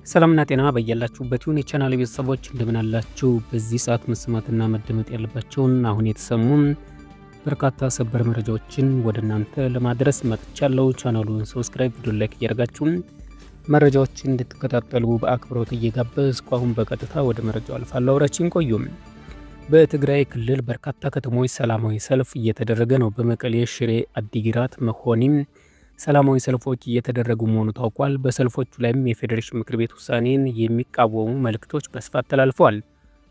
ሰላምና ጤና በያላችሁበት ይሁን የቻናል ቤተሰቦች እንደምን አላችሁ? በዚህ ሰዓት መሰማትና መደመጥ ያለባቸውን አሁን የተሰሙ በርካታ ሰበር መረጃዎችን ወደ እናንተ ለማድረስ መጥቻለሁ። ቻናሉን ሰብስክራይብ፣ ቪዲዮ ላይክ እያደረጋችሁ መረጃዎችን እንድትከታተሉ በአክብሮት እየጋበዝኩ አሁን በቀጥታ ወደ መረጃው አልፋለሁ። አብራችሁን ቆዩ። በትግራይ ክልል በርካታ ከተሞች ሰላማዊ ሰልፍ እየተደረገ ነው። በመቀሌ፣ ሽሬ፣ አዲግራት፣ መኮኒም ሰላማዊ ሰልፎች እየተደረጉ መሆኑ ታውቋል። በሰልፎቹ ላይም የፌዴሬሽን ምክር ቤት ውሳኔን የሚቃወሙ መልእክቶች በስፋት ተላልፈዋል።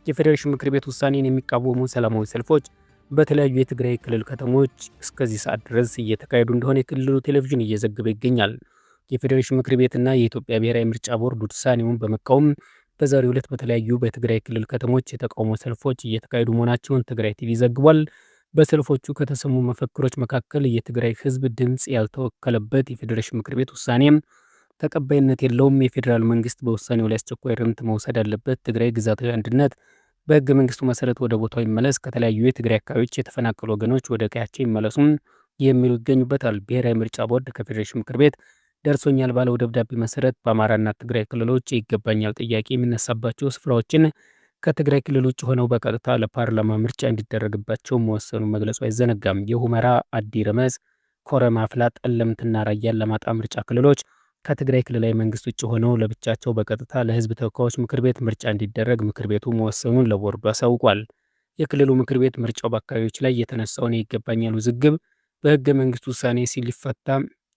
የፌዴሬሽን ምክር ቤት ውሳኔን የሚቃወሙ ሰላማዊ ሰልፎች በተለያዩ የትግራይ ክልል ከተሞች እስከዚህ ሰዓት ድረስ እየተካሄዱ እንደሆነ የክልሉ ቴሌቪዥን እየዘገበ ይገኛል። የፌዴሬሽን ምክር ቤትና የኢትዮጵያ ብሔራዊ ምርጫ ቦርድ ውሳኔውን በመቃወም በዛሬው ዕለት በተለያዩ በትግራይ ክልል ከተሞች የተቃውሞ ሰልፎች እየተካሄዱ መሆናቸውን ትግራይ ቲቪ ዘግቧል። በሰልፎቹ ከተሰሙ መፈክሮች መካከል የትግራይ ሕዝብ ድምፅ ያልተወከለበት የፌዴሬሽን ምክር ቤት ውሳኔም ተቀባይነት የለውም፣ የፌዴራል መንግስት በውሳኔው ላይ አስቸኳይ እርምት መውሰድ አለበት፣ ትግራይ ግዛታዊ አንድነት በህገ መንግስቱ መሰረት ወደ ቦታው ይመለስ፣ ከተለያዩ የትግራይ አካባቢዎች የተፈናቀሉ ወገኖች ወደ ቀያቸው ይመለሱም የሚሉ ይገኙበታል። ብሔራዊ ምርጫ ቦርድ ከፌዴሬሽን ምክር ቤት ደርሶኛል ባለው ደብዳቤ መሰረት በአማራና ትግራይ ክልሎች ይገባኛል ጥያቄ የሚነሳባቸው ስፍራዎችን ከትግራይ ክልል ውጭ ሆነው በቀጥታ ለፓርላማ ምርጫ እንዲደረግባቸው መወሰኑ መግለጹ አይዘነጋም። የሁመራ፣ አዲ ረመዝ፣ ኮረም፣ አፍላ፣ ጠለምትና ራያ አላማጣ ምርጫ ክልሎች ከትግራይ ክልላዊ መንግስት ውጭ ሆነው ለብቻቸው በቀጥታ ለህዝብ ተወካዮች ምክር ቤት ምርጫ እንዲደረግ ምክር ቤቱ መወሰኑን ለቦርዱ አሳውቋል። የክልሉ ምክር ቤት ምርጫው በአካባቢዎች ላይ የተነሳውን ይገባኛል ውዝግብ በህገ መንግስት ውሳኔ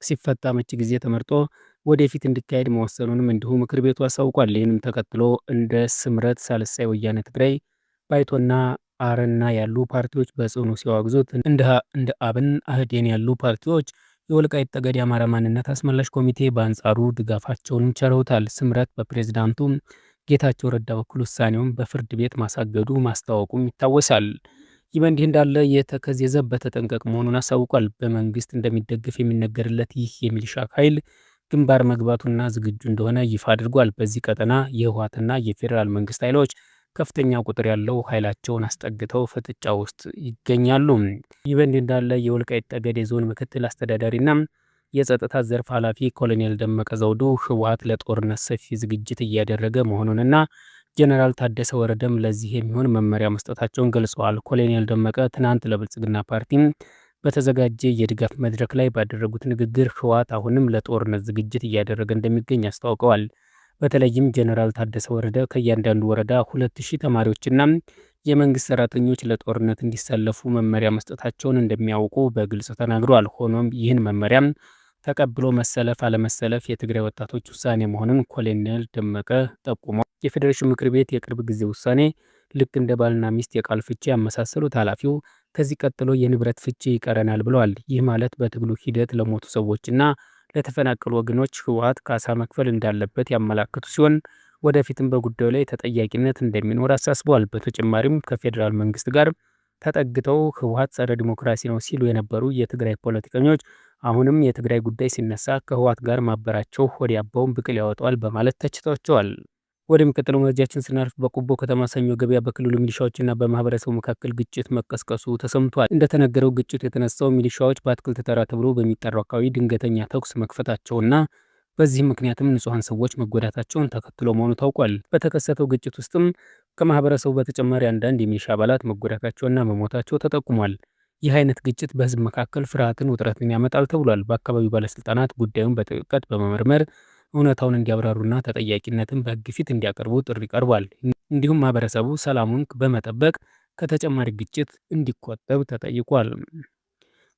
ሲፈታ መቼ ጊዜ ተመርጦ ወደፊት እንዲካሄድ መወሰኑንም እንዲሁ ምክር ቤቱ አሳውቋል። ይህንም ተከትሎ እንደ ስምረት፣ ሳልሳይ ወያነ ትግራይ፣ ባይቶና አረና ያሉ ፓርቲዎች በጽኑ ሲያወግዙት፣ እንደ አብን፣ አህዴን ያሉ ፓርቲዎች የወልቃይት ጠገዴ የአማራ ማንነት አስመላሽ ኮሚቴ በአንጻሩ ድጋፋቸውንም ቸረውታል። ስምረት በፕሬዝዳንቱ ጌታቸው ረዳ በኩል ውሳኔውን በፍርድ ቤት ማሳገዱ ማስታወቁም ይታወሳል። ይህ በእንዲህ እንዳለ የተከዜ ዘብ በተጠንቀቅ መሆኑን አሳውቋል። በመንግስት እንደሚደገፍ የሚነገርለት ይህ የሚሊሻ ኃይል ግንባር መግባቱና ዝግጁ እንደሆነ ይፋ አድርጓል። በዚህ ቀጠና የህወሓትና የፌዴራል መንግስት ኃይሎች ከፍተኛ ቁጥር ያለው ኃይላቸውን አስጠግተው ፍጥጫ ውስጥ ይገኛሉ። ይህ በእንዲህ እንዳለ የወልቃይት ጠገዴ ዞን ምክትል አስተዳዳሪና የጸጥታ ዘርፍ ኃላፊ ኮሎኔል ደመቀ ዘውዱ ህወሓት ለጦርነት ሰፊ ዝግጅት እያደረገ መሆኑንና ጀነራል ታደሰ ወረደም ለዚህ የሚሆን መመሪያ መስጠታቸውን ገልጸዋል። ኮሎኔል ደመቀ ትናንት ለብልጽግና ፓርቲ በተዘጋጀ የድጋፍ መድረክ ላይ ባደረጉት ንግግር ህወሓት አሁንም ለጦርነት ዝግጅት እያደረገ እንደሚገኝ አስታውቀዋል። በተለይም ጀነራል ታደሰ ወረደ ከእያንዳንዱ ወረዳ 2000 ተማሪዎችና የመንግስት ሰራተኞች ለጦርነት እንዲሰለፉ መመሪያ መስጠታቸውን እንደሚያውቁ በግልጽ ተናግረዋል። ሆኖም ይህን መመሪያም ተቀብሎ መሰለፍ አለመሰለፍ የትግራይ ወጣቶች ውሳኔ መሆኑን ኮሎኔል ደመቀ ጠቁመዋል። የፌዴሬሽን ምክር ቤት የቅርብ ጊዜ ውሳኔ ልክ እንደ ባልና ሚስት የቃል ፍቺ ያመሳሰሉት ኃላፊው ከዚህ ቀጥሎ የንብረት ፍቺ ይቀረናል ብለዋል። ይህ ማለት በትግሉ ሂደት ለሞቱ ሰዎችና ለተፈናቀሉ ወገኖች ህወሓት ካሳ መክፈል እንዳለበት ያመላክቱ ሲሆን ወደፊትም በጉዳዩ ላይ ተጠያቂነት እንደሚኖር አሳስበዋል። በተጨማሪም ከፌዴራል መንግስት ጋር ተጠግተው ህወሓት ጸረ ዲሞክራሲ ነው ሲሉ የነበሩ የትግራይ ፖለቲከኞች አሁንም የትግራይ ጉዳይ ሲነሳ ከህወሓት ጋር ማበራቸው ሆድ ያባውን ብቅል ያወጣዋል በማለት ተችተዋቸዋል። ወደሚቀጥለው መረጃችን ስናልፍ በቆቦ ከተማ ሰኞ ገበያ በክልሉ ሚሊሻዎችና በማህበረሰቡ መካከል ግጭት መቀስቀሱ ተሰምቷል። እንደተነገረው ግጭቱ የተነሳው ሚሊሻዎች በአትክልት ተራ ተብሎ በሚጠራው አካባቢ ድንገተኛ ተኩስ መክፈታቸውና በዚህ ምክንያትም ንጹሐን ሰዎች መጎዳታቸውን ተከትሎ መሆኑ ታውቋል። በተከሰተው ግጭት ውስጥም ከማህበረሰቡ በተጨማሪ አንዳንድ የሚሊሻ አባላት መጎዳታቸውና መሞታቸው ተጠቁሟል። ይህ አይነት ግጭት በህዝብ መካከል ፍርሃትን፣ ውጥረትን ያመጣል ተብሏል። በአካባቢው ባለስልጣናት ጉዳዩን በጥልቀት በመመርመር እውነታውን እንዲያብራሩና ተጠያቂነትን በህግ ፊት እንዲያቀርቡ ጥሪ ቀርቧል። እንዲሁም ማህበረሰቡ ሰላሙን በመጠበቅ ከተጨማሪ ግጭት እንዲቆጠብ ተጠይቋል።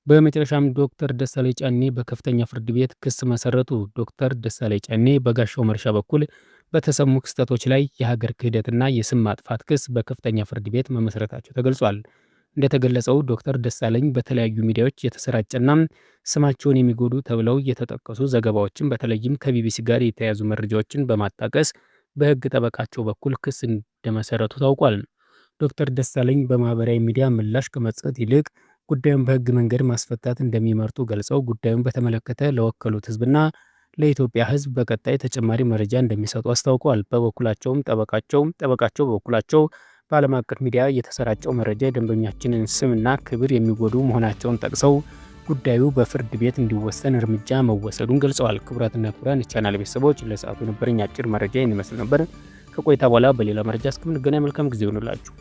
በመጨረሻም ዶክተር ደሳለኝ ጫኔ በከፍተኛ ፍርድ ቤት ክስ መሰረቱ። ዶክተር ደሳለኝ ጫኔ በጋሻው መርሻ በኩል በተሰሙ ክስተቶች ላይ የሀገር ክህደትና የስም ማጥፋት ክስ በከፍተኛ ፍርድ ቤት መመስረታቸው ተገልጿል። እንደተገለጸው ዶክተር ደሳለኝ በተለያዩ ሚዲያዎች የተሰራጨና ስማቸውን የሚጎዱ ተብለው የተጠቀሱ ዘገባዎችን በተለይም ከቢቢሲ ጋር የተያያዙ መረጃዎችን በማጣቀስ በህግ ጠበቃቸው በኩል ክስ እንደመሰረቱ ታውቋል። ዶክተር ደሳለኝ በማህበራዊ ሚዲያ ምላሽ ከመስጠት ይልቅ ጉዳዩን በህግ መንገድ ማስፈታት እንደሚመርጡ ገልጸው ጉዳዩን በተመለከተ ለወከሉት ህዝብና ለኢትዮጵያ ህዝብ በቀጣይ ተጨማሪ መረጃ እንደሚሰጡ አስታውቀዋል። ጠበቃቸው በበኩላቸው በዓለም አቀፍ ሚዲያ የተሰራጨው መረጃ የደንበኛችንን ስምና ክብር የሚጎዱ መሆናቸውን ጠቅሰው ጉዳዩ በፍርድ ቤት እንዲወሰን እርምጃ መወሰዱን ገልጸዋል። ክቡራትና ክቡራን የቻናል ቤተሰቦች ለሰዓቱ የነበረኝ አጭር መረጃ ይመስል ነበር። ከቆይታ በኋላ በሌላ መረጃ እስከምንገናኝ መልካም ጊዜ ይሁንላችሁ።